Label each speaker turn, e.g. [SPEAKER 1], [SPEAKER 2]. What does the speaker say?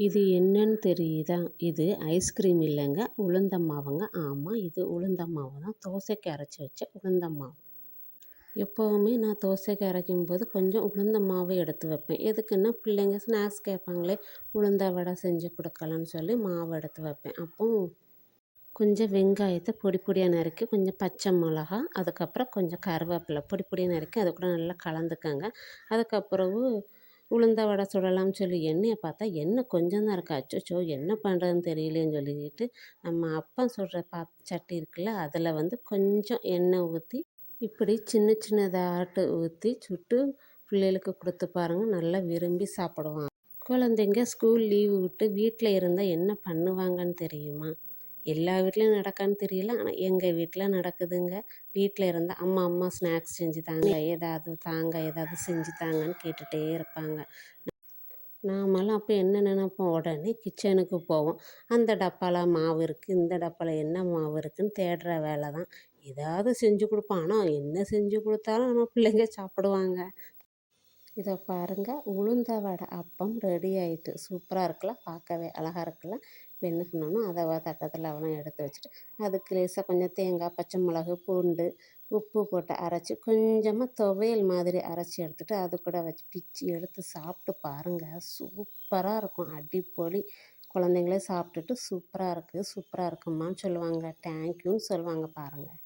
[SPEAKER 1] இது என்னன்னு தெரியுதா? இது ஐஸ்கிரீம் இல்லைங்க. உளுந்த மாவுங்க. ஆமாம், இது உளுந்த மாவு தான். தோசைக்கு அரைச்சி வச்ச உளுந்த மாவு. எப்போவுமே நான் தோசைக்கு அரைக்கும்போது கொஞ்சம் உளுந்த மாவு எடுத்து வைப்பேன். எதுக்குன்னா பிள்ளைங்க ஸ்நாக்ஸ் கேட்பாங்களே, உளுந்த வடை செஞ்சு கொடுக்கலான்னு சொல்லி மாவு எடுத்து வைப்பேன். அப்போ கொஞ்சம் வெங்காயத்தை பொடி பொடியாக நறுக்கி, கொஞ்சம் பச்சை மிளகா, அதுக்கப்புறம் கொஞ்சம் கருவேப்பிலை பொடி பொடியாக நறுக்கி அது கூட நல்லா கலந்துக்கங்க. அதுக்கப்புறவு உளுந்த வடை சுடலாம்னு சொல்லி எண்ணெயை பார்த்தா எண்ணெய் கொஞ்சம் தான் இருக்குது. அச்சச்சோ, என்ன பண்ணுறதுன்னு தெரியலேன்னு சொல்லிட்டு நம்ம அப்பம் சுடுற சட்டி இருக்குல்ல, அதில் வந்து கொஞ்சம் எண்ணெய் ஊற்றி இப்படி சின்ன சின்னதாட்டு ஊற்றி சுட்டு பிள்ளைகளுக்கு கொடுத்து பாருங்கள், நல்லா விரும்பி சாப்பிடுவாங்க. குழந்தைங்க ஸ்கூல் லீவு விட்டு வீட்டில் இருந்தால் என்ன பண்ணுவாங்கன்னு தெரியுமா? எல்லா வீட்லேயும் நடக்கான்னு தெரியல, ஆனால் எங்கள் வீட்டில் நடக்குதுங்க. வீட்டில் இருந்தால் அம்மா அம்மா ஸ்நாக்ஸ் செஞ்சு தாங்க, ஏதாவது செஞ்சு தாங்கன்னு கேட்டுகிட்டே இருப்பாங்க. நாமெல்லாம் அப்போ என்ன நினைப்போம், உடனே கிச்சனுக்கு போவோம். அந்த டப்பாவில் மாவு இருக்குது, இந்த டப்பாவில் என்ன மாவு இருக்குதுன்னு தேடுற வேலை தான். ஏதாவது செஞ்சு கொடுப்போம், ஆனால் என்ன செஞ்சு கொடுத்தாலும் நம்ம பிள்ளைங்க சாப்பிடுவாங்க. இதை பாருங்கள், உளுந்த வடை அப்பம் ரெடி ஆகிட்டு சூப்பராக இருக்குல்ல, பார்க்கவே அழகாக இருக்குல்ல. இப்போ என்ன பண்ணணும், அதை தட்டத்தில் அவெல்லாம் எடுத்து வச்சுட்டு அதுக்கு லேசாக கொஞ்சம் தேங்காய், பச்சை மிளகு, பூண்டு, உப்பு போட்டு அரைச்சி கொஞ்சமாக துவையல் மாதிரி அரைச்சி எடுத்துகிட்டு அது கூட வச்சு பிச்சு எடுத்து சாப்பிட்டு பாருங்கள், சூப்பராக இருக்கும், அடிப்பொலி. குழந்தைங்களே சாப்பிட்டுட்டு சூப்பராக இருக்குது, சூப்பராக இருக்குமான்னு சொல்லுவாங்க, தேங்க்யூன்னு சொல்லுவாங்க பாருங்கள்.